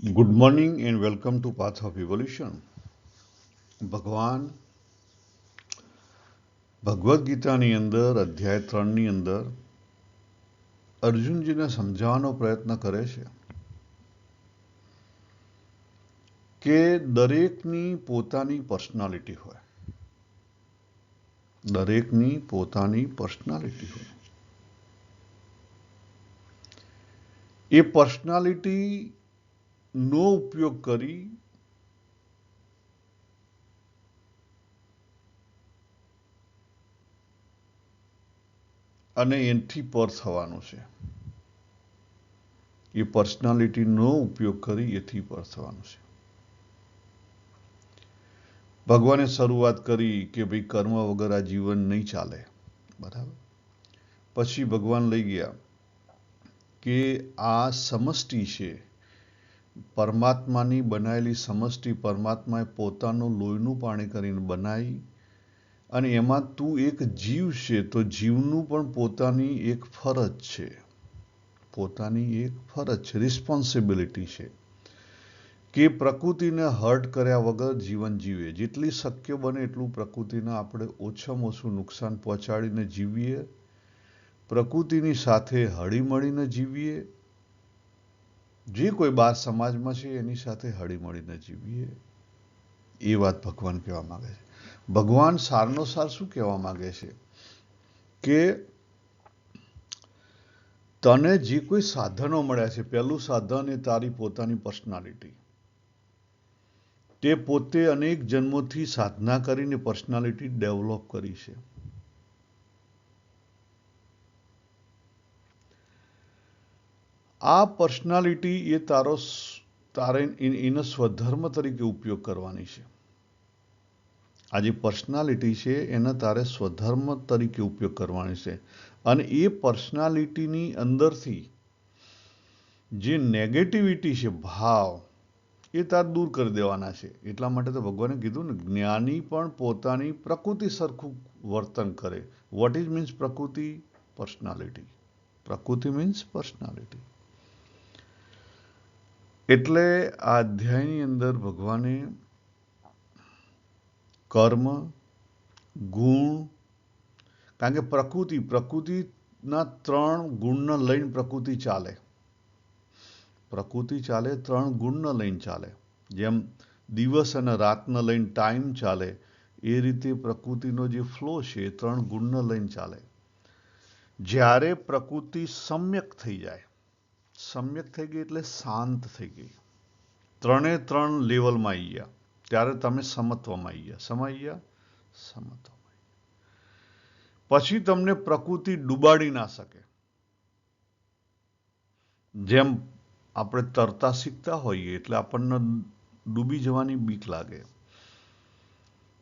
Good morning and welcome to Path of Evolution. ભગવાન ભગવદ્ ગીતાની અંદર અધ્યાય 3ની અંદર અર્જુનજીને સમજાવવાનો પ્રયત્ન કરે છે કે દરેકની પોતાની પર્સનાલિટી હોય. દરેકની પોતાની પર્સનાલિટી હોય. એ પર્સનાલિટીનો ઉપયોગ કરી અને એનાથી પર થવાનું છે. એ પર્સનાલિટીનો ઉપયોગ કરી એથી પર થવાનું છે. ભગવાને શરૂઆત કરી કે ભાઈ કર્મ વગર આ જીવન નહીં ચાલે, બરાબર. પછી ભગવાન લઈ ગયા કે આ સમષ્ટિ છે, પરમાત્માની બનાવેલી સમષ્ટિ. પરમાત્માએ પોતાનું લોહીનું પાણી કરીને બનાવી અને એમાં તું એક જીવ છે, તો જીવનું પણ પોતાની એક ફરજ છે. પોતાની એક ફરજ છે, રિસ્પોન્સિબિલિટી છે કે પ્રકૃતિને હર્ટ કર્યા વગર જીવન જીવે. જેટલી શક્ય બને એટલું પ્રકૃતિને આપણે ઓછામાં ઓછું નુકસાન પહોંચાડીને જીવીએ, પ્રકૃતિની સાથે હળીમળીને જીવીએ. જે કોઈ બાર સમાજમાં છે એની સાથે હળીમળીને જીવીએ. એ વાત ભગવાન કહેવા માંગે છે. ભગવાન સારનો સાર શું કહેવા માંગે છે કે તને જે કોઈ સાધનો મળ્યા છે, પહેલું સાધન એ તારી પોતાની પર્સનાલિટી. તે પોતે અનેક જન્મોથી સાધના કરીને પર્સનાલિટી ડેવલપ કરી છે. આ પર્સનાલિટી એ તારે એનો સ્વધર્મ તરીકે ઉપયોગ કરવાની છે. આ જે પર્સનાલિટી છે એને તારે સ્વધર્મ તરીકે ઉપયોગ કરવાની છે. અને એ પર્સનાલિટીની અંદરથી જે નેગેટિવિટી છે, ભાવ, એ તાર દૂર કરી દેવાના છે. એટલા માટે તો ભગવાને કીધું ને, જ્ઞાની પણ પોતાની પ્રકૃતિ સરખું વર્તન કરે. વોટ ઇઝ મીન્સ પ્રકૃતિ? પર્સનાલિટી. પ્રકૃતિ મીન્સ પર્સનાલિટી. એટલે આ અધ્યાયની અંદર ભગવાને કર્મ, ગુણ, કારણ કે પ્રકૃતિના 3 ગુણને લઈને પ્રકૃતિ ચાલે. પ્રકૃતિ ચાલે 3 ગુણને લઈને ચાલે. જેમ દિવસ અને રાતને લઈને ટાઈમ ચાલે, એ રીતે પ્રકૃતિનો જે ફ્લો છે એ 3 ગુણને લઈને ચાલે. જ્યારે પ્રકૃતિ સમ્યક થઈ જાય, સમ્યક થઈ ગઈ એટલે શાંત થઈ ગઈ, 3 લેવલમાં આવી ગયા, ત્યારે તમે સમત્વમાં આવી ગયા. સમાઈ ગયા, સમત્વમાં. પછી તમને પ્રકૃતિ ડૂબાડી ના શકે. જેમ આપણે તરતા શીખતા હોઈએ એટલે આપણને ડૂબી જવાની બીક લાગે,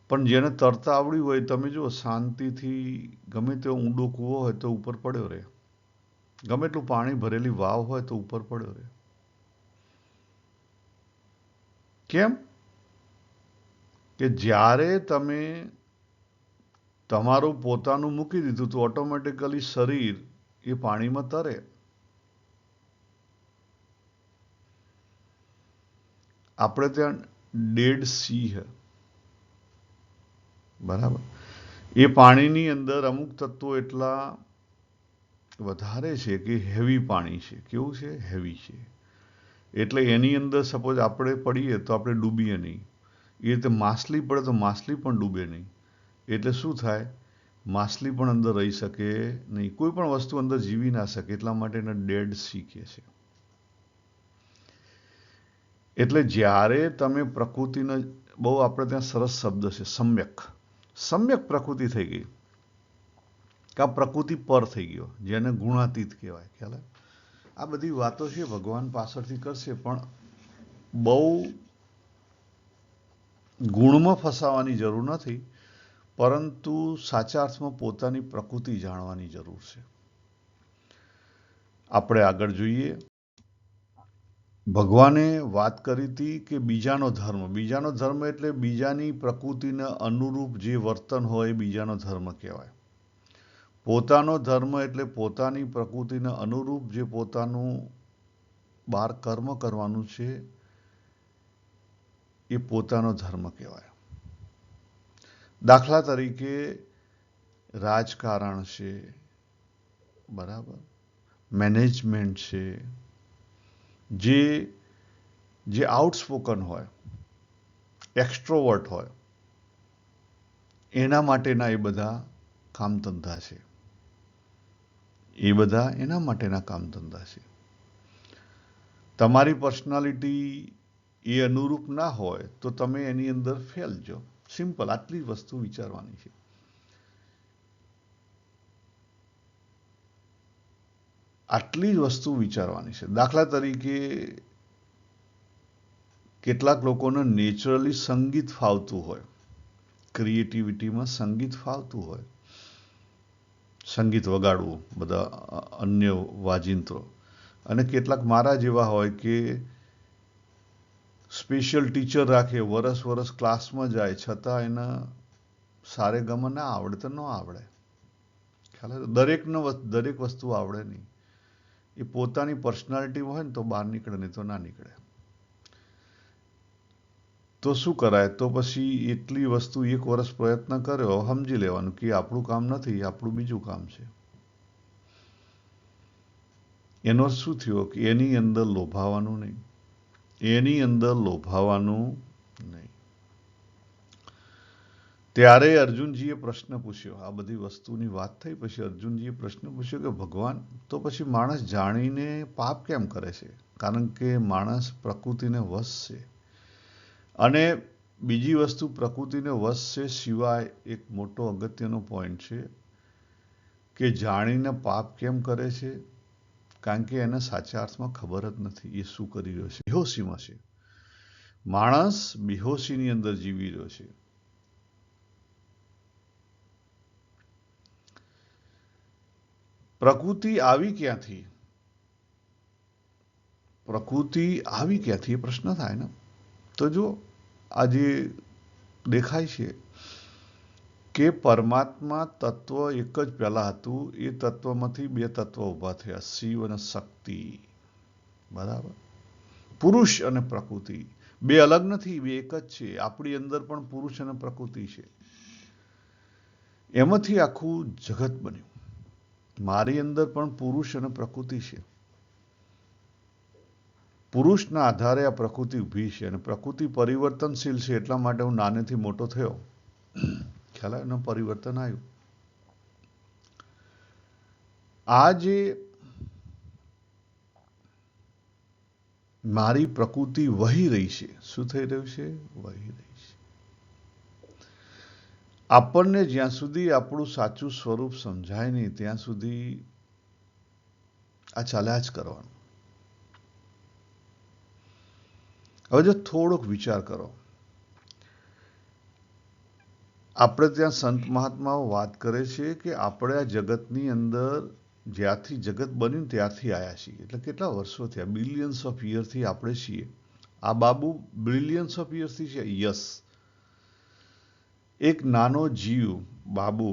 પણ જેને તરતા આવડ્યું હોય, તમે જો શાંતિથી ગમે તેવો ઊંડો કૂવો હોય તો ઉપર પડ્યો રહે, ગમે એટલું પાણી ભરેલી વાવ હોય તો ઉપર પડ્યો રહે. કેમ? કે જ્યારે તમે તમારું પોતાનું મૂકી દીધું તો ઓટોમેટિકલી શરીર એ પાણીમાં તરે. આપણે ત્યાં ડેડ સી હે, બરાબર. એ પાણીની અંદર અમુક તત્વો એટલા વધારે છે કે હેવી પાણી છે. કેવું છે? હેવી છે. એટલે એની અંદર સપોઝ આપણે પડીએ તો આપણે ડૂબીએ નહીં. એ રીતે માછલી પડે તો માછલી પણ ડૂબે નહીં. એટલે શું થાય? માછલી પણ અંદર રહી શકે નહીં, કોઈ પણ વસ્તુ અંદર જીવી ના શકે. એટલા માટે એને ડેડ સી કહે છે. એટલે જ્યારે તમે પ્રકૃતિને, બહુ આપણે ત્યાં સરસ શબ્દ છે સમ્યક. સમ્યક પ્રકૃતિ થઈ ગઈ, કે પ્રકૃતિ પર થઈ ગયો, જેને ગુણાતીત કહેવાય. ખ્યાલ? આ બધી વાતો છે ભગવાન પાછળથી કરશે, પણ બહુ ગુણમાં ફસાવાની જરૂર નથી, પરંતુ સાચા અર્થમાં પોતાની પ્રકૃતિ જાણવાની જરૂર છે. આપણે આગળ જોઈએ. ભગવાને વાત કરી હતી કે બીજાનો ધર્મ. બીજાનો ધર્મ એટલે બીજાની પ્રકૃતિને અનુરૂપ જે વર્તન હોય એ બીજાનો ધર્મ કહેવાય. પોતાનો ધર્મ એટલે પોતાની પ્રકૃતિને અનુરૂપ જે પોતાનું બહાર કર્મ કરવાનું છે એ પોતાનો ધર્મ કહેવાય. દાખલા તરીકે રાજકારણ છે, બરાબર, મેનેજમેન્ટ છે, જે આઉટસ્પોકન હોય, એક્સ્ટ્રોવર્ટ હોય, એના માટેના એ બધા કામ ધંધા છે. એ બધા એના માટેના કામ ધંધા છે. તમારી પર્સનાલિટી એ અનુરૂપ ના હોય તો તમે એની અંદર ફેલ જો. સિમ્પલ, આટલી વસ્તુ વિચારવાની છે. આટલી જ વસ્તુ વિચારવાની છે. દાખલા તરીકે કેટલાક લોકોને નેચરલી સંગીત ફાવતું હોય, ક્રિએટિવિટીમાં સંગીત ફાવતું હોય, સંગીત વગાડવું, બધા અન્ય વાજિંત્રો, અને કેટલાક મારા જેવા હોય કે સ્પેશિયલ ટીચર રાખે, વરસ ક્લાસમાં જાય, છતાં એના સારે ગમ ના આવડે તો ન આવડે. ખ્યાલ દરેક વસ્તુ આવડે નહીં. એ પોતાની પર્સનાલિટી હોય ને તો બહાર નીકળે, નહીં તો ના નીકળે. તો શું કરાય? તો પછી એટલી વસ્તુ 1 વર્ષ પ્રયત્ન કર્યો, સમજી લેવાનું કે આપણું કામ નથી, આપણું બીજું કામ છે. એનો શું થયો કે એની અંદર લોભાવાનું નહીં, એની અંદર લોભાવાનું નહીં. ત્યારે અર્જુનજીએ પ્રશ્ન પૂછ્યો, આ બધી વસ્તુની વાત થઈ પછી અર્જુનજીએ પ્રશ્ન પૂછ્યો કે ભગવાન, તો પછી માણસ જાણીને પાપ કેમ કરે છે? કારણ કે માણસ પ્રકૃતિને વશ છે. અને બીજી વસ્તુ, પ્રકૃતિને વશ છે સિવાય એક મોટો અગત્યનો પોઈન્ટ છે કે જાણીને પાપ કેમ કરે છે? કારણ કે એને સાચા અર્થમાં ખબર જ નથી એ શું કરી રહ્યો છે. બેહોશીમાં છે. માણસ બેહોશીની અંદર જીવી રહ્યો છે. પ્રકૃતિ આવી ક્યાંથી? પ્રકૃતિ આવી ક્યાંથી? એ પ્રશ્ન થાય ને. તો જો આજે દેખાય છે કે પરમાત્મા તત્વ એક જ પહેલા હતું, એ તત્વમાંથી 2 તત્વ ઊભા થયા, શિવ અને શક્તિ. બરાબર? પુરુષ અને પ્રકૃતિ 2 અલગ નથી, 2 એક જ છે. આપણી અંદર પણ પુરુષ અને પ્રકૃતિ છે. એમાંથી આખું જગત બન્યું. મારી અંદર પણ પુરુષ અને પ્રકૃતિ છે. પુરુષના આધારે આ પ્રકૃતિ ઊભી છે, અને પ્રકૃતિ પરિવર્તનશીલ છે. એટલા માટે હું નાનેથી મોટો થયો, ખ્યાલ આવ્યો, એનું પરિવર્તન આવ્યું. આ જે મારી પ્રકૃતિ વહી રહી છે, શું થઈ રહ્યું છે? વહી રહી છે. આપણને જ્યાં સુધી આપણું સાચું સ્વરૂપ સમજાય નહીં ત્યાં સુધી આ ચાલ્યા જ કરવાનું. હવે જો થોડોક વિચાર કરો, આપણે ત્યાં સંત મહાત્માઓ વાત કરે છે કે આપણે આ જગતની અંદર જ્યાંથી જગત બન્યું ત્યાંથી આવ્યા છીએ. એટલે કેટલા વર્ષો થયા? બિલિયન્સ ઓફ યરથી આપણે છીએ. આ બાબુ બિલિયન્સ ઓફ યર્સથી છે. યસ. એક નાનો જીવ બાબુ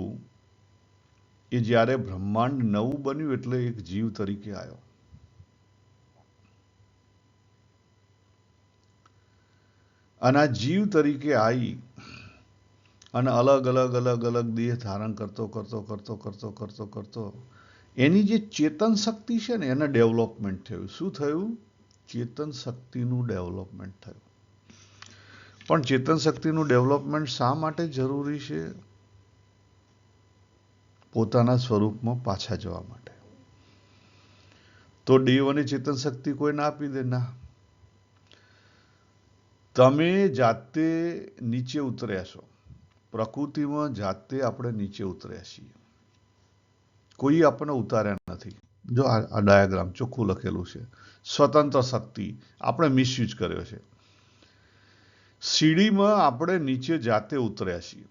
એ જ્યારે બ્રહ્માંડ નવું બન્યું એટલે એક જીવ તરીકે આવ્યો. અને આ જીવ તરીકે આવી અને અલગ અલગ દેહ ધારણ કરતો એની જે ચેતન શક્તિ છે ને, એને ડેવલપમેન્ટ થયું. શું થયું? ચેતન શક્તિનું ડેવલપમેન્ટ થયું. પણ ચેતન શક્તિનું ડેવલપમેન્ટ શા માટે જરૂરી છે? પોતાના સ્વરૂપમાં પાછા જવા માટે. તો દેવ અને ચેતન શક્તિ કોઈ ના આપી દે? ના. તમે જાતે નીચે ઉતર્યા છો. પ્રકૃતિમાં જાતે આપણે નીચે ઉતર્યા છીએ. કોઈ આપણને ઉતાર્યા નથી. જો આ ડાયાગ્રામ ચોખ્ખું લખેલું છે. સ્વતંત્ર શક્તિ આપણે મિસયુઝ કર્યો છે. સીડીમાં આપણે નીચે જાતે ઉતર્યા છીએ.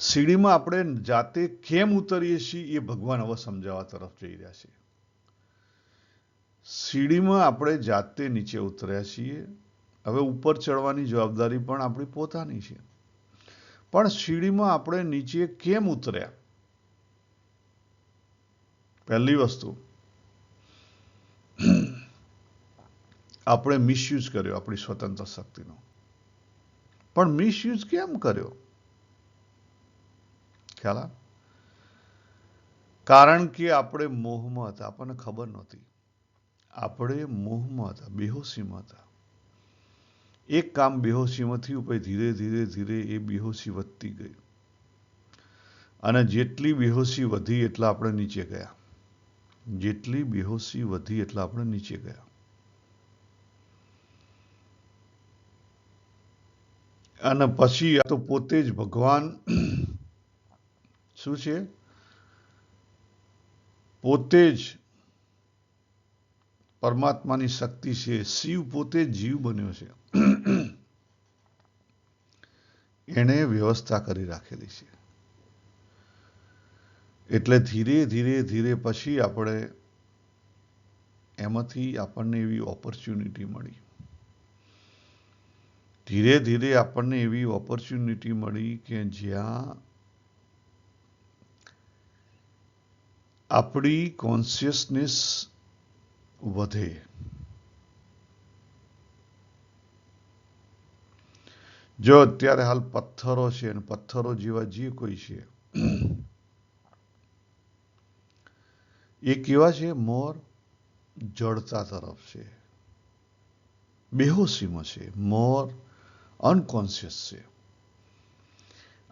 સીડીમાં આપણે જાતે કેમ ઉતરીએ છીએ એ ભગવાન હવે સમજાવવા તરફ જઈ રહ્યા છે. સીડીમાં આપણે જાતે નીચે ઉતર્યા છીએ. હવે ઉપર ચડવાની જવાબદારી પણ આપણી પોતાની છે. પણ સીડીમાં આપણે નીચે કેમ ઉતર્યા? પહેલી વસ્તુ, આપણે મિસયુઝ કર્યો આપણી સ્વતંત્ર શક્તિનો. પણ મિસયુઝ કેમ કર્યો? ખ્યાલ આવે? કારણ કે આપણે મોહમાં હતા, આપણને ખબર નહોતી. આપણે મોહમાં હતા, બેહોશીમાં હતા. એક કામ બેહોશીમાં થયું, પછી ધીરે ધીરે ધીરે એ બેહોશી વધતી ગઈ, અને જેટલી બેહોશી વધી એટલા આપણે નીચે ગયા. જેટલી બેહોશી વધી એટલા આપણે નીચે ગયા. અને પછી આ તો પોતે જ ભગવાન શું છે? પોતે જ પરમાત્માની શક્તિ છે. શિવ પોતે જ જીવ બન્યો છે. એણે વ્યવસ્થા કરી રાખેલી છે. એટલે ધીરે ધીરે ધીરે પછી આપણે એમાંથી આપણને એવી ઓપોર્ચ્યુનિટી મળી. ધીરે ધીરે આપણને એવી ઓપોર્ચ્યુનિટી મળી કે જ્યાં આપણી કોન્શિયસનેસ વધે. જો અત્યારે હાલ પથ્થરો છે, અને પથ્થરો જેવા જે કોઈ છે એ કેવા છે? મોર જડતા તરફ છે, બેહોશીમાં છે, મોર અનકોન્શિયસ છે.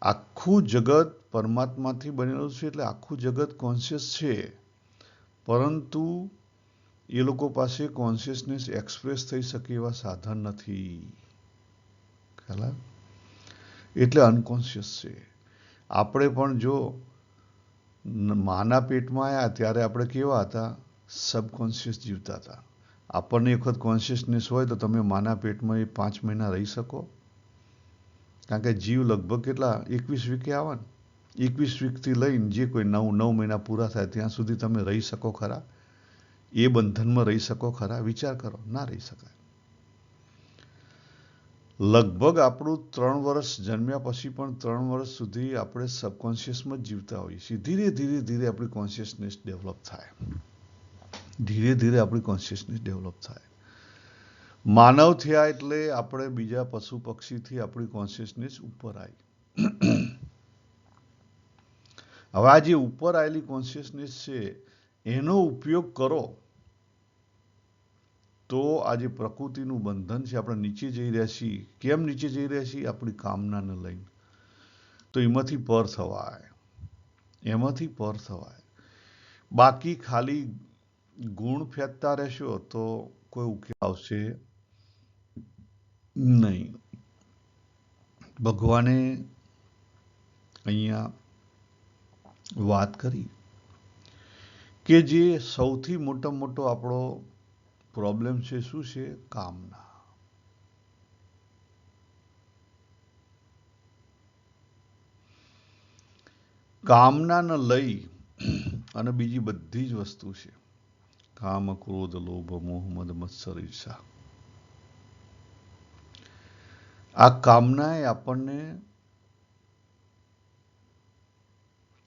આખું જગત પરમાત્માથી બનેલું છે, એટલે આખું જગત કોન્શિયસ છે, પરંતુ એ લોકો પાસે કોન્શિયસનેસ એક્સપ્રેસ થઈ શકે એવા સાધન નથી. ખ્યાલ આવે? એટલે અનકોન્શિયસ છે. આપણે પણ જો માના પેટમાં આવ્યા ત્યારે આપણે કેવા હતા? સબકોન્શિયસ જીવતા હતા. આપણને એક વખત કોન્શિયસનેસ હોય તો તમે માના પેટમાં 5 મહિના રહી શકો? કારણ કે જીવ લગભગ કેટલા 21 વીકે આવે ને, 21 વીકથી લઈને જે કોઈ 9 મહિના પૂરા થાય ત્યાં સુધી તમે રહી શકો ખરા? એ બંધનમાં રહી શકો ખરા? વિચાર કરો, ના રહી શકાય. લગભગ આપણું 3 વર્ષ જન્મ્યા પછી પણ 3 વર્ષ સુધી આપણે સબકોન્શિયસમાં જ જીવતા હોઈએ છીએ. ધીરે ધીરે ધીરે આપણી કોન્શિયસનેસ ડેવલપ થાય. ધીરે ધીરે આપણી કોન્શિયસનેસ ડેવલપ થાય. માનવ થયા એટલે આપણે બીજા પશુ પક્ષીથી આપણી કોન્શિયસનેસ ઉપર આવી. હવે આ જે ઉપર આવેલી કોન્શિયસનેસ છે એનો ઉપયોગ કરો તો આ જે પ્રકૃતિનું બંધન છે, આપણે નીચે જઈ રહ્યા છીએ. કેમ નીચે જઈ રહ્યા છીએ? આપણી કામનાને લઈને. તો એમાંથી પર થવાય, એમાંથી પર થવાય. બાકી ખાલી ગુણ ફેંકતા રહેશો તો કોઈ ઉકેલ આવશે નહીં. ભગવાને અહીંયા વાત કરી કે જે સૌથી મોટો આપણો પ્રોબ્લેમ છે, શું છે? કામના. કામનાને લઈ અને બીજી બધી જ વસ્તુ છે. કામ, ક્રોધ, લોભ, મોહ, મદ, મત્સર, ઈર્ષા. આ કામનાએ આપણને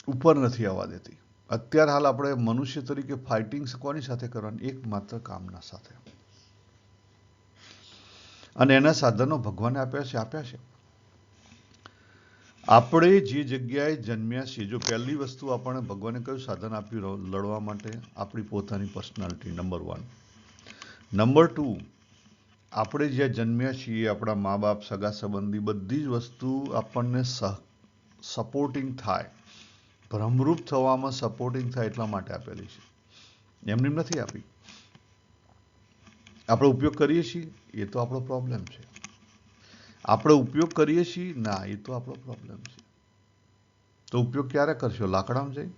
ઉપર નથી આવવા દેતી. અત્યારે હાલ આપણે મનુષ્ય તરીકે ફાઇટિંગ કોની સાથે કરવાની? એકમાત્ર કામના સાથે. અને એના સાધનો ભગવાને આપ્યા છે. આપણે જે જગ્યાએ જન્મ્યા છીએ, જો પહેલી વસ્તુ આપણને ભગવાને કયું સાધન આપ્યું લડવા માટે? આપણી પોતાની પર્સનાલિટી, નંબર 1. નંબર 2, આપણે જ્યાં જન્મ્યા છીએ, આપણા મા બાપ, સગા સંબંધી, બધી જ વસ્તુ આપણને સપોર્ટિંગ થાય, ભ્રમરૂપ થવામાં સપોર્ટિંગ થાય એટલા માટે આપેલી છે. એમને નથી આપી. આપણે ઉપયોગ કરીએ છીએ, એ તો આપણો પ્રોબ્લેમ છે. આપણે ઉપયોગ કરીએ છીએ ના, એ તો આપણો પ્રોબ્લેમ છે. તો ઉપયોગ ક્યારે કરશો? લાકડામાં જઈ?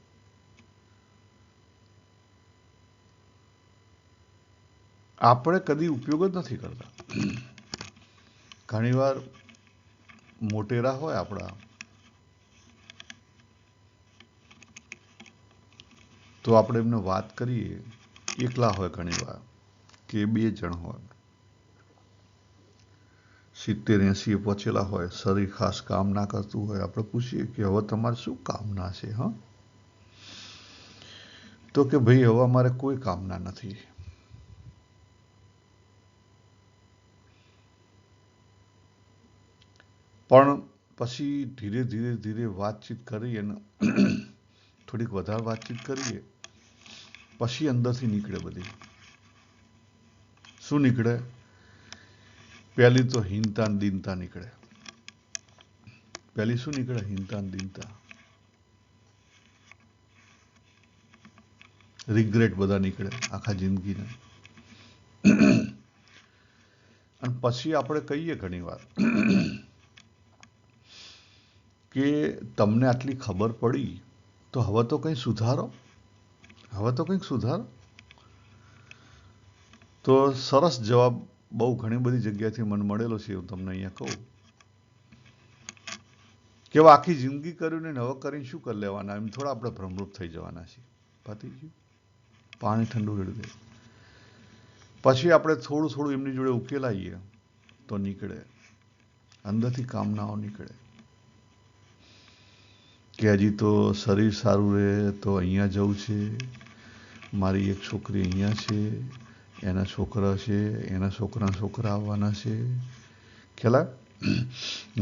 આપણે કદી ઉપયોગ જ નથી કરતા. ઘણીવાર મોટેરા હોય આપણા, તો આપણે એમને વાત કરીએ, એકલા હોય ઘણીવાર કે 2 જણ હોય, 70-80 પહોંચેલા હોય, શરીર ખાસ કામ ના કરતું હોય, આપણે પૂછીએ કે હવે તમારે શું કામના છે? તો કે ભાઈ હવે અમારે કોઈ કામના નથી. પણ પછી ધીરે ધીરે ધીરે વાતચીત કરી અને થોડીક વધારે વાતચીત કરીએ પછી અંદરથી નીકળે બધી. શું નીકળે? પહેલી તો હીનતા ને દીનતા નીકળે. પહેલી શું નીકળે? હીનતા ને દીનતા. રિગ્રેટ બધા નીકળે આખા જિંદગીના. અને પછી આપણે કહીએ ઘણી વાર કે તમને આટલી ખબર પડી તો હવે તો કંઈ સુધારો, હવે તો કંઈક સુધારો. તો સરસ જવાબ બહુ ઘણી બધી જગ્યાથી મને મળેલો છે, હું તમને અહીંયા કહું કે હવે આખી જિંદગી કર્યું ને હવે કરીને શું કરી લેવાના, એમ થોડા આપણે ભ્રમરૂપ થઈ જવાના છીએ. પતી ગયું, પાણી ઠંડુ રેડી દે. પછી આપણે થોડું થોડું એમની જોડે ઉકેલાઈએ તો નીકળે, અંદરથી કામનાઓ નીકળે કે હજી તો શરીર સારું રહે તો અહીંયા જવું છે, મારી એક છોકરી અહીંયા છે, એના છોકરા છે, એના છોકરાના છોકરા આવવાના છે, ખ્યાલ?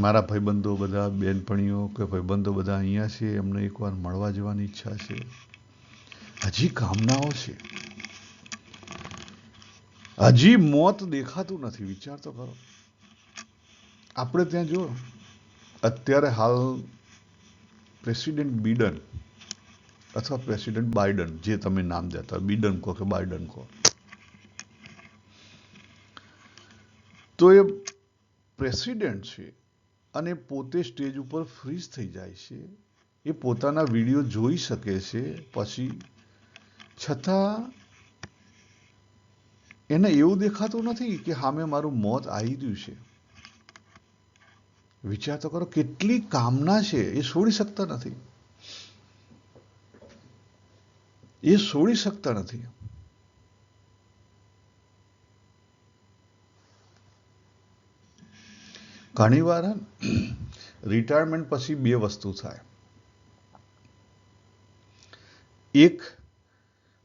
મારા ભાઈબંધો બધા, બેનપણીઓ કે ભાઈબંધો બધા અહીંયા છે, એમને એકવાર મળવા જવાની ઈચ્છા છે. હજી કામનાઓ છે, હજી મોત દેખાતું નથી. વિચાર તો કરો. આપણે ત્યાં જો અત્યારે હાલ પ્રેસિડેન્ટ બીડન અથવા પ્રેસિડેન્ટ બાઇડન, જે તમે નામ દેતા હોય, બીડન કહો કે બાઇડન કહો, તો એ પ્રેસિડેન્ટ છે અને પોતે સ્ટેજ ઉપર ફ્રીઝ થઈ જાય છે. એ પોતાના વિડીયો જોઈ શકે છે પછી, છતાં એને એવું દેખાતું નથી કે સામે મારું મોત આવી રહ્યું છે. વિચાર તો કરો, કેટલી કામના છે, એ છોડી શકતા નથી. એ છોડી શકતા નથી. ઘણીવાર રિટાયરમેન્ટ પછી બે વસ્તુ થાય. એક,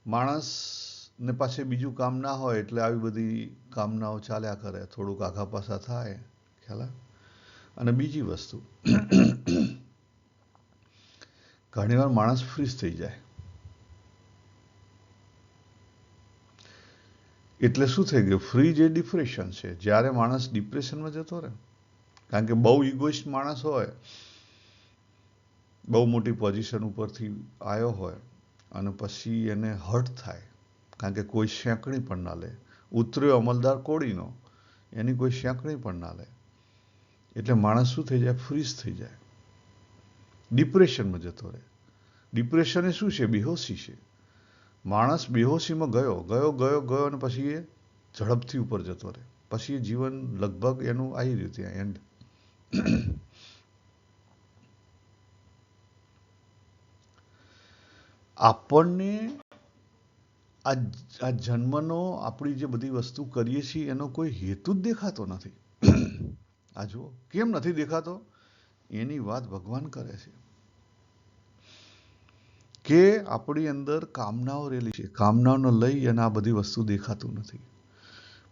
માણસને પાસે બીજું કામ ના હોય એટલે આવી બધી કામનાઓ ચાલ્યા કરે, થોડુંક આઘા પાછા થાય, ખ્યાલ? અને બીજી વસ્તુ, ઘણીવાર માણસ ફ્રીઝ થઈ જાય. એટલે શું થઈ ગયું? ફ્રીજ એ ડિપ્રેશન છે. જ્યારે માણસ ડિપ્રેશનમાં જતો રહે, કારણ કે બહુ ઇગોઇસ્ટ માણસ હોય, બહુ મોટી પોઝિશન ઉપરથી આવ્યો હોય અને પછી એને હર્ટ થાય, કારણ કે કોઈ શેંકણી પણ ના લે. ઉતર્યો અમલદાર કોળીનો, એની કોઈ શેંકણી પણ ના લે. એટલે માણસ શું થઈ જાય? ફ્રીઝ થઈ જાય, ડિપ્રેશનમાં જતો રહે. ડિપ્રેશન એ શું છે? બેહોશી છે. માણસ બેહોશીમાં ગયો ગયો ગયો ગયો અને પછી એ ઝડપથી ઉપર જતો રહે. પછી એ જીવન લગભગ એનું આવી રહ્યું ત્યાં એન્ડ. આપણને આ જન્મનો, આપણી જે બધી વસ્તુ કરીએ છીએ એનો કોઈ હેતુ જ દેખાતો નથી. આ જુઓ, કેમ નથી દેખાતો? એની વાત ભગવાન કરે છે કે આપણી અંદર કામનાઓ રહેલી છે, કામનાઓને લઈ અને આ બધી વસ્તુ દેખાતું નથી.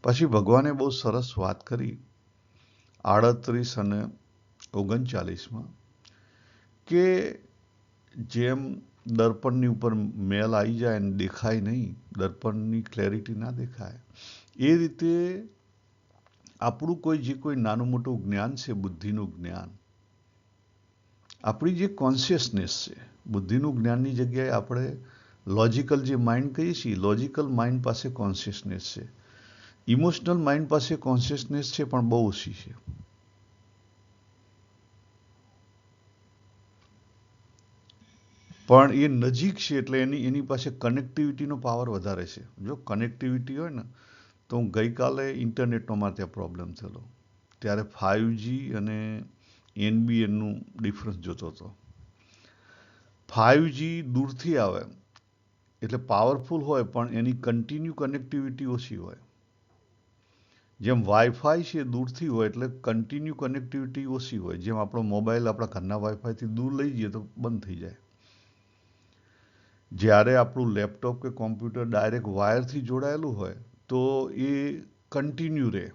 પછી ભગવાને બહુ સરસ વાત કરી 38 અને 39માં કે જેમ દર્પણની ઉપર મેલ આવી જાય અને દેખાય નહીં, દર્પણની ક્લેરિટી ના દેખાય, એ રીતે આપણું જે કોઈ નાનું મોટું જ્ઞાન છે, બુદ્ધિનું જ્ઞાન, આપણી જે કોન્શિયસનેસ છે, બુદ્ધિનું જ્ઞાનની જગ્યાએ આપણે લોજિકલ જે માઇન્ડ કહીએ છીએ, લોજિકલ માઇન્ડ પાસે કોન્શિયસનેસ છે. ઇમોશનલ માઇન્ડ પાસે કોન્શિયસનેસ છે પણ બહુ ઓછી છે. પણ એ નજીક છે એટલે એની પાસે કનેક્ટિવિટીનો પાવર વધારે છે. જો કનેક્ટિવિટી હોય ને, તો હું ગઈકાલે ઇન્ટરનેટનો મારે ત્યાં પ્રોબ્લેમ થયેલો, ત્યારે 5G અને NBNનું ડિફરન્સ જોતો હતો. 5G દૂરથી આવે એટલે પાવરફુલ હોય પણ એની કન્ટિન્યુ કનેક્ટિવિટી ઓછી હોય. જેમ વાઈફાઈ છે દૂરથી હોય એટલે કન્ટિન્યુ કનેક્ટિવિટી ઓછી હોય. જેમ આપણો મોબાઈલ આપણા ઘરના વાઈફાઈથી દૂર લઈ જઈએ તો બંધ થઈ જાય. જ્યારે આપણું લેપટોપ કે કોમ્પ્યુટર ડાયરેક્ટ વાયરથી જોડાયેલું હોય તો એ કન્ટિન્યુ રહે,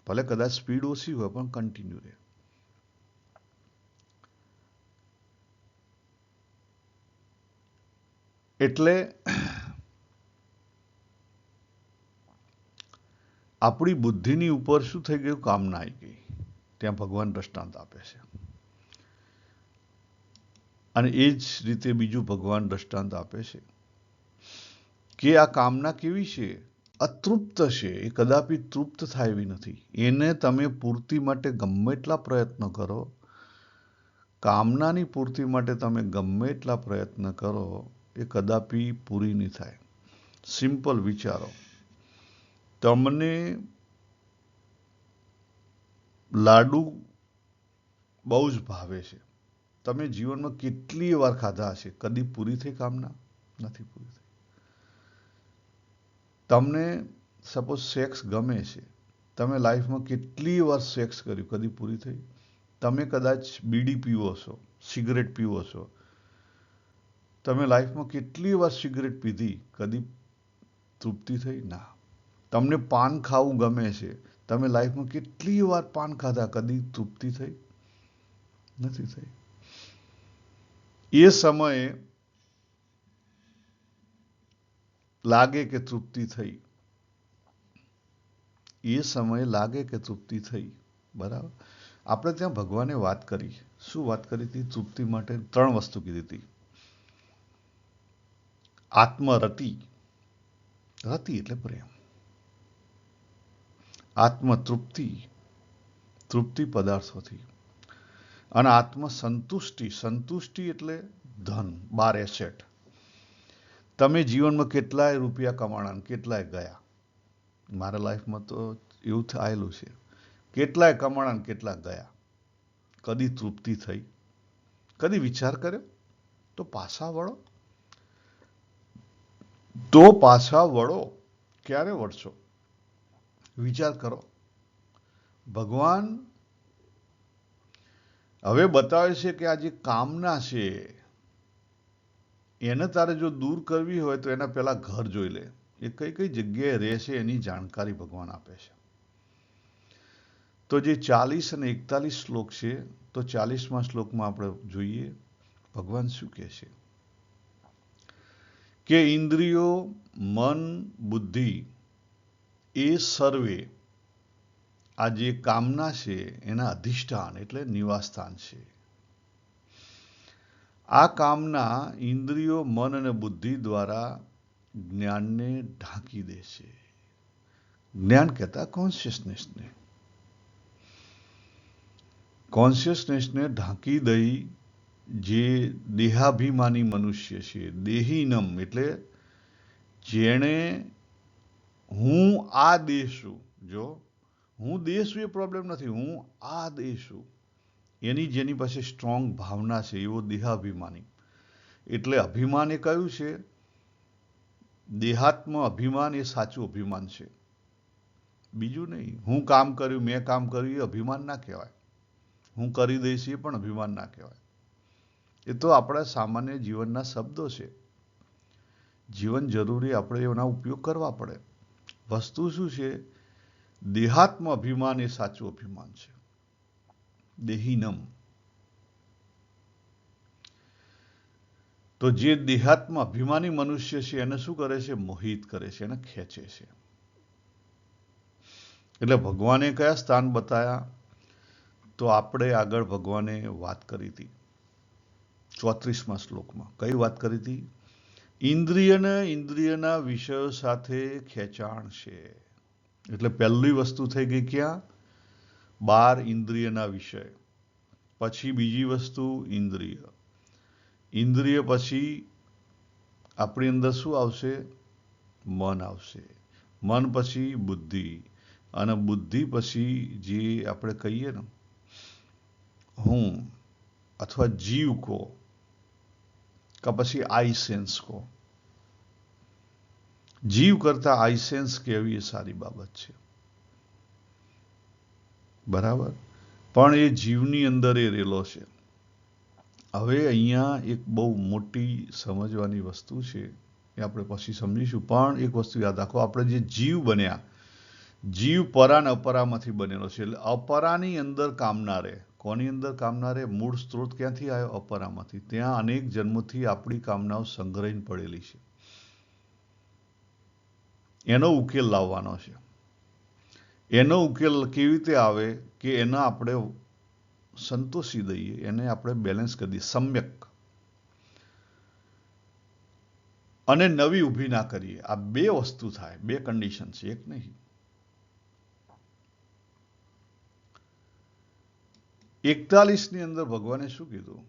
ભલે કદાચ સ્પીડ ઓછી હોય પણ કન્ટિન્યુ રહે. એટલે આપણી બુદ્ધિની ઉપર શું થઈ ગયું? કામના આવી ગઈ. ત્યાં ભગવાન દ્રષ્ટાંત આપે છે. અને એ જ રીતે બીજું ભગવાન દ્રષ્ટાંત આપે છે કે આ કામના કેવી છે? અતૃપ્ત છે. એ કદાપી તૃપ્ત થાય એવી નથી. એને તમે પૂર્તિ માટે ગમે એટલા પ્રયત્ન કરો, કામનાની પૂર્તિ માટે તમે ગમે એટલા પ્રયત્ન કરો, એ કદાપી પૂરી નહીં થાય. સિમ્પલ વિચારો. તમને લાડુ બહુ જ ભાવે છે. તમે જીવનમાં કેટલી વાર ખાધા હશે, કદી પૂરી થઈ કામના? નથી પૂરી થઈ. તમને સપોઝ સેક્સ ગમે છે, તમે લાઈફમાં કેટલી વાર સેક્સ કર્યું, કદી પૂરી થઈ? તમે કદાચ બીડી પીવો છો, સિગરેટ પીવો છો, તમે લાઈફમાં કેટલી વાર સિગરેટ પીધી, કદી તૃપ્તિ થઈ? ના. તમને પાન ખાવું ગમે છે, તમે લાઈફમાં કેટલી વાર પાન ખાધા, કદી તૃપ્તિ થઈ? નથી થઈ. એ સમયે લાગે કે તૃપ્તિ થઈ, એ સમયે લાગે કે તૃપ્તિ થઈ. બરાબર. આપણે ત્યાં ભગવાને વાત કરી. શું વાત કરી હતી? તૃપ્તિ માટે 3 વસ્તુ કીધી હતી. આત્મરતિ. રતિ એટલે પ્રેમ. આત્મતૃપ્તિ, તૃપ્તિ પદાર્થોથી. અને આત્મસંતુષ્ટિ. સંતુષ્ટિ એટલે ધન, 12 એસેટ. તમે જીવનમાં કેટલાય રૂપિયા કમાણા, કેટલાય ગયા. મારા લાઈફમાં તો એવું થયેલું છે. કેટલાય કમાણા, કેટલા ગયા. કદી તૃપ્તિ થઈ? કદી વિચાર કર્યો? તો પાછા વળો. ક્યારે વળશો? વિચાર કરો. ભગવાન હવે બતાવે છે કે આ જે કામના છે, એને તારે જો દૂર કરવી હોય તો એના પહેલા ઘર જોઈ લે. એ કઈ કઈ જગ્યાએ રહે છે એની જાણકારી ભગવાન આપે છે. તો જે 40 અને 41 શ્લોક છે, તો 40મા શ્લોકમાં આપણે જોઈએ ભગવાન શું કહે છે કે ઇન્દ્રિયો, મન, બુદ્ધિ એ સર્વે આ જે કામના છે એના અધિષ્ઠાન એટલે નિવાસસ્થાન છે. આ કામના ઇન્દ્રિયો, મન અને બુદ્ધિ દ્વારા જ્ઞાનને ઢાંકી દે છે. જ્ઞાન કહેતા કોન્શિયસનેસને. કોન્શિયસનેસને ઢાંકી દઈ જે દેહાભિમાની મનુષ્ય છે, દેહીનમ એટલે જેણે હું આ દેશું, જો હું દેશું એ પ્રોબ્લેમ નથી, હું આ દેશું, જેની પાસે સ્ટ્રોંગ ભાવના છે, એવો દેહાભિમાની. એટલે અભિમાન એ કયું છે? દેહાત્મ અભિમાન એ સાચું અભિમાન છે, બીજું નહીં. હું કામ કર્યું, મેં કામ કર્યું, એ અભિમાન ના કહેવાય. હું કરી દઈશ એ પણ અભિમાન ના કહેવાય. એ તો આપણા સામાન્ય જીવનના શબ્દો છે. જીવન જરૂરી આપણે એના ઉપયોગ કરવા પડે. વસ્તુ શું છે? દેહાત્મ અભિમાન એ સાચું અભિમાન છે, દેહીનમ. તો જે દેહાત્મ અભિમાની મનુષ્ય છે એને શું કરે છે? મોહિત કરે છે, એને ખેંચે છે. એટલે ભગવાને કયા સ્થાન બતાવ્યા? તો આપણે આગળ ભગવાને વાત કરી હતી 34મા શ્લોકમાં. કઈ વાત કરી હતી? ઇન્દ્રિયને ઇન્દ્રિયના વિષયો સાથે ખેંચાણ છે. એટલે પહેલી વસ્તુ થઈ ગઈ ક્યાં? 12 ઇન્દ્રિયના વિષય. પછી બીજી વસ્તુ ઇન્દ્રિય. ઇન્દ્રિય પછી આપણી અંદર શું આવશે? મન આવશે. મન પછી બુદ્ધિ. અને બુદ્ધિ પછી જે આપણે કહીએ ને હું અથવા જીવ કહો કે પછી આઈ સેન્સ કહો. જીવ કરતા આઈ સેન્સ કહેવી એ સારી બાબત છે. બરાબર. પણ એ જીવની અંદર એ રહેલો છે. હવે અહીંયા એક બહુ મોટી સમજવાની વસ્તુ છે, એ આપણે પછી સમજીશું. પણ એક વસ્તુ યાદ રાખો, આપણે જે જીવ બન્યા, જીવ પરા અને અપરામાંથી બનેલો છે. એટલે અપરાની અંદર કામના રહે. કોની અંદર કામના રહે? મૂળ સ્ત્રોત ક્યાંથી આવ્યો? અપરામાંથી. ત્યાં અનેક જન્મથી આપણી કામનાઓ સંગ્રહીને પડેલી છે. એનો ઉકેલ લાવવાનો છે. એનો ઉકેલ કેવી રીતે આવે કે એના આપણે સંતોષી દઈએ, એને આપણે બેલેન્સ કરી દઈએ, સમ્યક, અને નવી ઊભી ના કરીએ. આ બે વસ્તુ થાય, બે કન્ડિશન છે, એક નહીં. 41ની અંદર ભગવાને શું કીધું?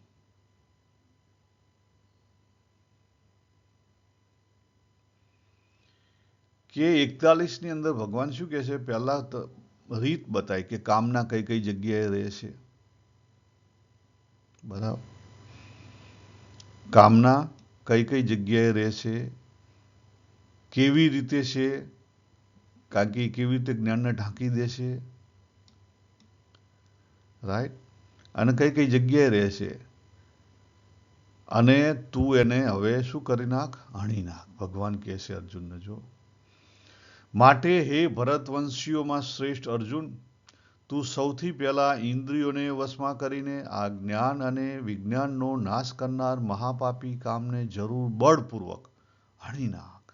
કે 41ની અંદર ભગવાન શું કહે છે? પહેલા રીત બતાય કે કામના કઈ કઈ જગ્યાએ રહે છે. બરાબર? કામના કઈ કઈ જગ્યાએ રહે છે, કેવી રીતે છે, કારણ કે કેવી રીતે જ્ઞાનને ઢાંકી દે છે, રાઈટ? અને કઈ કઈ જગ્યાએ રહે છે, અને તું એને હવે શું કરી નાખ? હણી નાખ. ભગવાન કહે છે અર્જુનને, જો માટે હે ભરતવંશીઓમાં શ્રેષ્ઠ અર્જુન, તું સૌથી પહેલા ઇન્દ્રિયોને વશમાં કરીને આ જ્ઞાન અને વિજ્ઞાનનો નાશ કરનાર મહાપાપી કામને જરૂર બળપૂર્વક હણી નાખ.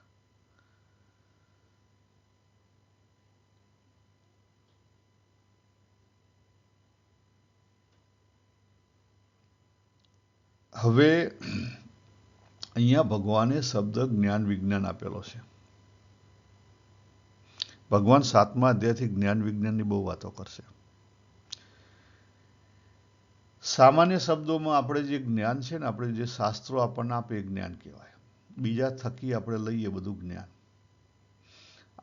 હવે અહીંયા ભગવાને શબ્દ જ્ઞાન વિજ્ઞાન આપેલો છે. ભગવાન 7મા અધ્યાયથી જ્ઞાન વિજ્ઞાનની બહુ વાતો કરશે. સામાન્ય શબ્દોમાં આપણે જે જ્ઞાન છે ને, આપણે જે શાસ્ત્રો આપણને આપે એ જ્ઞાન કહેવાય. બીજા થકી આપણે લઈએ બધું જ્ઞાન.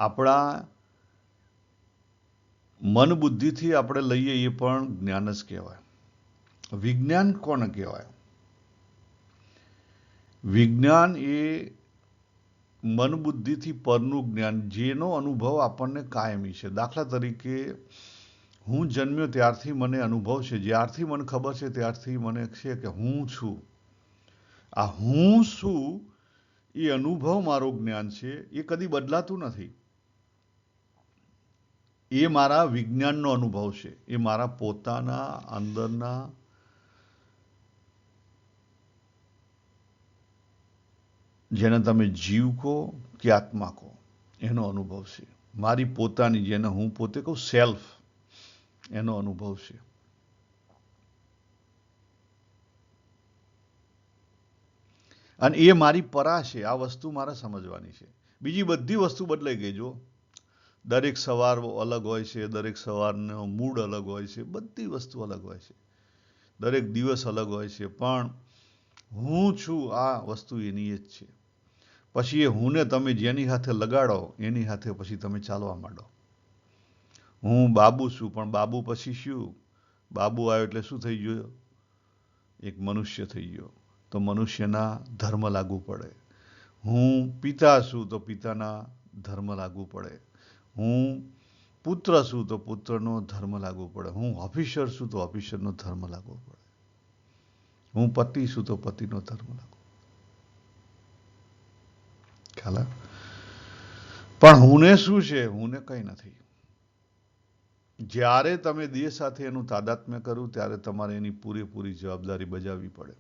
આપણા મન બુદ્ધિથી આપણે લઈએ એ પણ જ્ઞાન જ કહેવાય. વિજ્ઞાન કોને કહેવાય? વિજ્ઞાન એ મન બુદ્ધિથી પરનું જ્ઞાન, જેનો અનુભવ આપણને કાયમી છે. દાખલા તરીકે હું જન્મ્યો ત્યારથી મને અનુભવ છે, જ્યારથી મને ખબર છે ત્યારથી મને છે કે હું છું. આ હું છું એ અનુભવ મારો જ્ઞાન છે, એ કદી બદલાતું નથી. એ મારા વિજ્ઞાનનો અનુભવ છે. એ મારા પોતાના અંદરના જેને તમે જીવ કહો કે આત્મા કહો, એનો અનુભવ છે. મારી પોતાની, જેને હું પોતે કહું સેલ્ફ, એનો અનુભવ છે. અને એ મારી પરા છે. આ વસ્તુ મારે સમજવાની છે. બીજી બધી વસ્તુ બદલાઈ ગઈ. જો દરેક સવાર અલગ હોય છે, દરેક સવારનો મૂડ અલગ હોય છે, બધી વસ્તુ અલગ હોય છે, દરેક દિવસ અલગ હોય છે, પણ હું છું આ વસ્તુ એની જ છે. પછી એ હુંને તમે જેની હાથે લગાડો એની હાથે પછી તમે ચાલવા માંડો. હું બાબુ છું, પણ બાબુ પછી શું? બાબુ આવ્યો એટલે શું થઈ ગયો? એક મનુષ્ય થઈ ગયો. તો મનુષ્યના ધર્મ લાગુ પડે. હું પિતા છું તો પિતાના ધર્મ લાગુ પડે. હું પુત્ર છું તો પુત્રનો ધર્મ લાગુ પડે. હું ઓફિસર છું તો ઓફિસરનો ધર્મ લાગુ પડે. હું પતિ છું તો પતિનો ધર્મ લાગુ. ખ્યાલ આવે? પણ હુંને શું છે? હુંને કંઈ નથી. જ્યારે તમે દેહ સાથે એનું તાદાત્મ્ય કર્યું ત્યારે તમારે એની પૂરેપૂરી જવાબદારી બજાવવી પડે,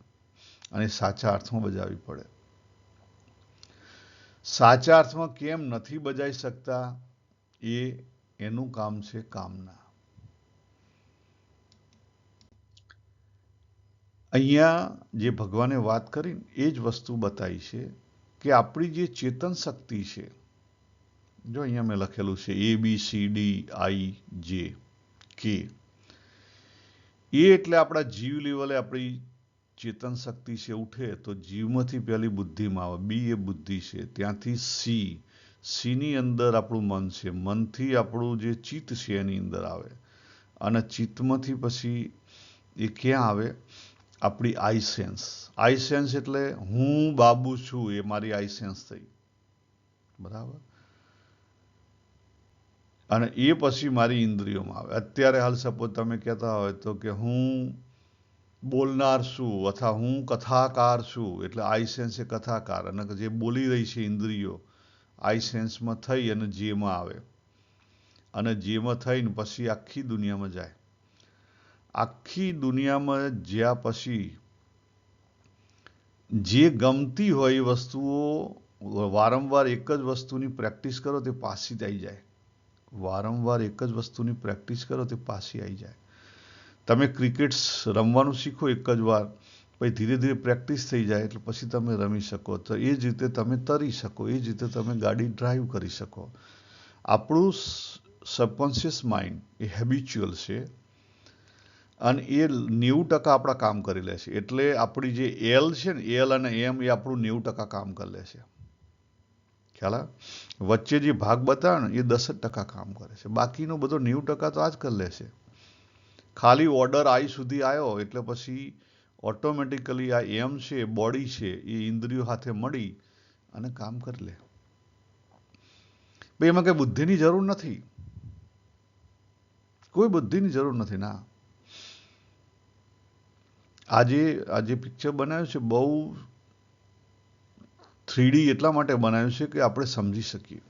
અને સાચા અર્થમાં બજાવવી પડે. સાચા અર્થમાં કેમ નથી બજાવી શકતા? એનું કામ છે કામના. અહીંયા જે ભગવાને વાત કરી એ જ વસ્તુ બતાવી છે કે આપણી જે ચેતન શક્તિ છે, જો અહીંયા મેં લખેલું છે ABCDIJK, એ એટલે આપણા જીવ લેવલે આપણી ચેતન શક્તિ છે ઉઠે તો જીવમાંથી પહેલી બુદ્ધિમાં આવે. બી એ બુદ્ધિ છે. ત્યાંથી સીની અંદર આપણું મન છે. મનથી આપણું જે ચિત્ત છે એની અંદર આવે, અને ચિત્તમાંથી પછી એ ક્યાં આવે? આપણી આઈ સેન્સ. આઈ સેન્સ એટલે હું બાબુ છું, એ મારી આઈ સેન્સ થઈ. બરાબર? અને એ પછી મારી ઇન્દ્રિયોમાં આવે. અત્યારે હાલ સપોઝ તમે કહેતા હોય તો કે હું બોલનાર છું અથવા હું કથાકાર છું, એટલે આઈ સેન્સ એ કથાકાર, અને જે બોલી રહી છે ઇન્દ્રિયો આઈ સેન્સમાં થઈ અને જેમાં આવે, અને જેમાં થઈને પછી આખી દુનિયામાં જાય. આખી દુનિયામાં જ્યાં પછી જે ગમતી હોય એ વસ્તુઓ વારંવાર એક જ વસ્તુની પ્રેક્ટિસ કરો તે પાછી આવી જાય. વારંવાર એક જ વસ્તુની પ્રેક્ટિસ કરો તે પાછી આવી જાય. તમે ક્રિકેટ રમવાનું શીખો એક જ વાર, પછી ધીરે ધીરે પ્રેક્ટિસ થઈ જાય એટલે પછી તમે રમી શકો. તો એ જ રીતે તમે તરી શકો, એ જ રીતે તમે ગાડી ડ્રાઈવ કરી શકો. આપણું સબકોન્શિયસ માઇન્ડ એ હેબિચ્યુઅલ છે અને એ 90% આપણા કામ કરી લે છે. એટલે આપણી જે એલ છે ને, એલ અને એમ એ આપણું 90% કામ કરી લે છે. ખ્યાલ વચ્ચે જે ભાગ બતાવે ને એ 10% કામ કરે છે. બાકીનો બધો 90% તો આ જ કરી લે છે. ખાલી ઓર્ડર આઈ સુધી આવ્યો એટલે પછી ઓટોમેટિકલી આ એમ છે, બોડી છે, એ ઇન્દ્રિયો સાથે મળી અને કામ કરી લે. ભાઈ એમાં કઈ બુદ્ધિની જરૂર નથી, કોઈ બુદ્ધિની જરૂર નથી. ના, આજે પિક્ચર બનાવ્યું છે બહુ 3D એટલા માટે બનાવ્યું છે કે આપણે સમજી શકીએ.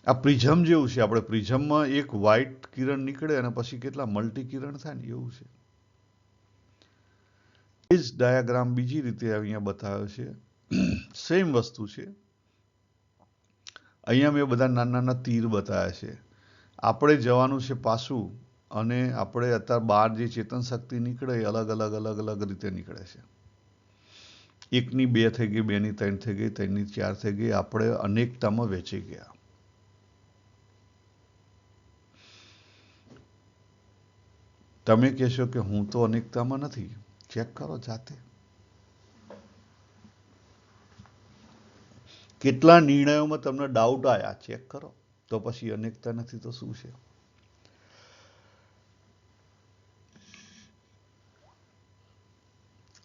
આ પ્રિઝમ જેવું છે. આપણે પ્રિઝમમાં એક વ્હાઇટ કિરણ નીકળે અને પછી કેટલા મલ્ટી કિરણ થાય ને એવું છે. એ જ ડાયાગ્રામ બીજી રીતે અહીંયા બતાવ્યો છે. સેમ વસ્તુ છે. અહીંયા મેં બધા નાના નાના તીર બતાવ્યા છે. આપણે જવાનું છે પાછું અને આપણે અત્યારે બહાર જે ચેતન શક્તિ નીકળે એ અલગ અલગ અલગ અલગ રીતે નીકળે છે. 1ની 2 થઈ ગઈ, 2ની 3 થઈ ગઈ, 3ની 4 થઈ ગઈ. આપણે અનેકતામાં વેચાઈ ગયા. તમે કહેશો કે હું તો અનેકતામાં નથી. ચેક કરો જાતે. કેટલા નિર્ણયોમાં તમને ડાઉટ આવ્યા ચેક કરો. તો પછી અનેકતા નથી તો શું છે?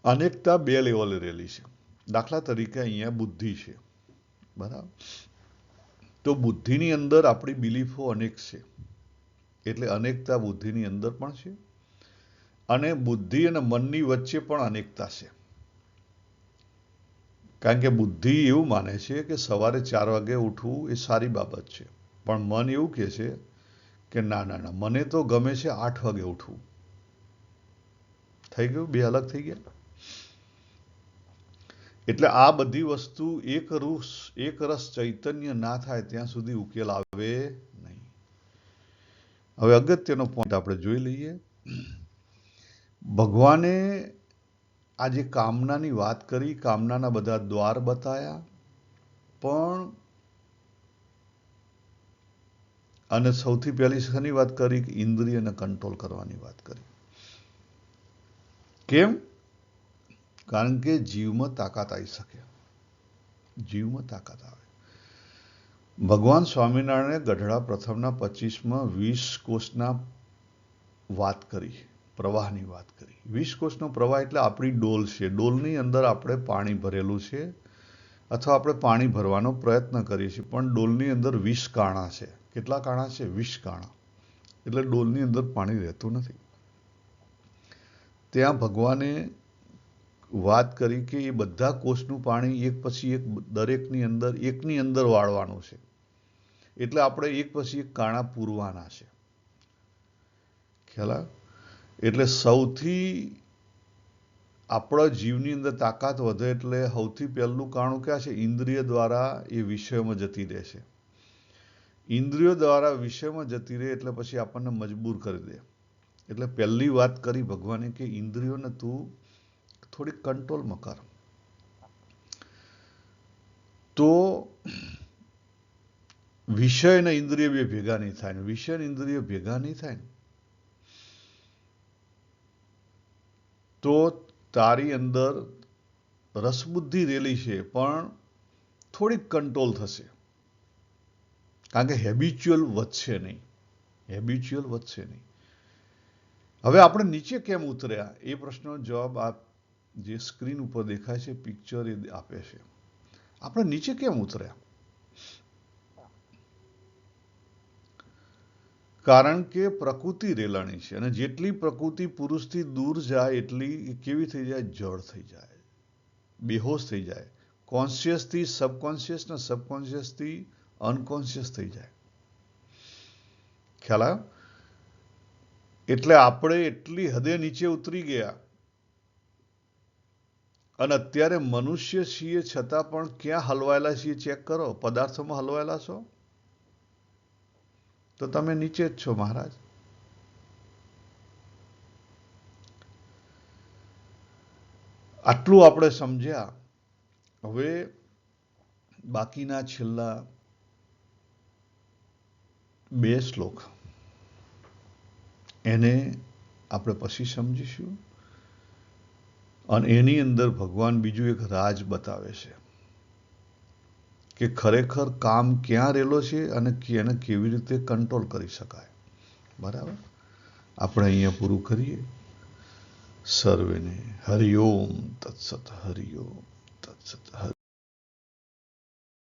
અનેકતા 2 લેવલે રહેલી છે. દાખલા તરીકે અહીંયા બુદ્ધિ છે, બરાબર? તો બુદ્ધિની અંદર આપણી બિલીફો અનેક છે. એટલે અનેકતા બુદ્ધિની અંદર પણ છે અને બુદ્ધિ અને મનની વચ્ચે પણ અનેકતા છે. કારણ કે બુદ્ધિ એવું માને છે કે સવારે 4 વાગે ઉઠવું એ સારી બાબત છે, પણ મન એવું કહે છે કે ના ના ના, મને તો ગમે છે 8 વાગે ઉઠવું. થઈ ગયું, બે અલગ થઈ ગયા. એટલે આ બધી વસ્તુ એક રસ ચૈતન્ય ના થાય ત્યાં સુધી ઉકેલ આવે નહીં. હવે અગત્યનો પોઈન્ટ આપણે જોઈ લઈએ. ભગવાને આજે કામનાની વાત કરી, કામનાના બધા દ્વાર બતાયા, પણ અને સૌથી પહેલી શેની વાત કરી? ઇન્દ્રિયને કંટ્રોલ કરવાની વાત કરી. કેમ? કારણ કે જીવમાં તાકાત આવી શકે. જીવમાં તાકાત આવે. ભગવાન સ્વામિનારાયણે ગઢડા પ્રથમના 25માં 20 કોષના વાત કરી, પ્રવાહની વાત કરી. 20 કોષનો પ્રવાહ એટલે આપણી ડોલ છે. ડોલની અંદર આપણે પાણી ભરેલું છે અથવા આપણે પાણી ભરવાનો પ્રયત્ન કરીએ છીએ, પણ ડોલની અંદર 20 કાણા છે. કેટલા કાણા છે? 20 કાણા. એટલે ડોલની અંદર પાણી રહેતું નથી. ત્યાં ભગવાને વાત કરી કે એ બધા કોષનું પાણી એક પછી એક દરેકની અંદર એકની અંદર વાળવાનું છે. એટલે આપણે એક પછી એક કાણા પૂરવાના છે. ખ્યાલ? એટલે સૌથી આપણા જીવની અંદર તાકાત વધે એટલે સૌથી પહેલું કાણું ક્યાં છે? ઇન્દ્રિય દ્વારા એ વિષયમાં જતી રહે છે. ઇન્દ્રિયો દ્વારા વિષયમાં જતી રહે એટલે પછી આપણને મજબૂર કરી દે. એટલે પહેલી વાત કરી ભગવાને કે ઇન્દ્રિયોને તું થોડીક કંટ્રોલમાં કર. તો વિષય અને ઇન્દ્રિય બે ભેગા નહીં થાય. વિષય અને ઇન્દ્રિય ભેગા નહીં થાય તો તારી અંદર રસબુદ્ધિ રહેલી છે પણ થોડીક કંટ્રોલ થશે. કારણ કે હેબિચ્યુઅલ વધશે નહીં. હેબિચ્યુઅલ વધશે નહીં. હવે આપણે નીચે કેમ ઉતર્યા એ પ્રશ્નનો જવાબ આ જે સ્ક્રીન ઉપર દેખાય છે પિક્ચર એ આપે છે. આપણે નીચે કેમ ઉતર્યા? કારણ કે પ્રકૃતિ રેલાણી છે અને જેટલી પ્રકૃતિ પુરુષથી દૂર જાય એટલી કેવી થઈ જાય? જળ થઈ જાય, બેહોશ થઈ જાય. કોન્શિયસથી સબકોન્શિયસ ને સબકોન્શિયસથી અનકોન્શિયસ થઈ જાય. ખ્યાલ આવ્યો? એટલે આપણે એટલી હદે નીચે ઉતરી ગયા અને અત્યારે મનુષ્ય છીએ છતાં પણ ક્યાં હલવાયેલા છીએ ચેક કરો. પદાર્થોમાં હલવાયેલા છો તો તમે નીચે જ છો મહારાજ. આટલું આપણે સમજ્યા. હવે બાકીના છેલ્લા 2 શ્લોક એને આપણે પછી સમજીશું. અને એની અંદર ભગવાન બીજું એક રાજ બતાવે છે કે ખરેખર કામ ક્યાં રહેલો છે અને એને કેવી રીતે કંટ્રોલ કરી શકાય. બરાબર. આપણે અહીંયા પૂરું કરીએ. સર્વેને હરિઓમ તત્સત. હરિઓમ તત્સત.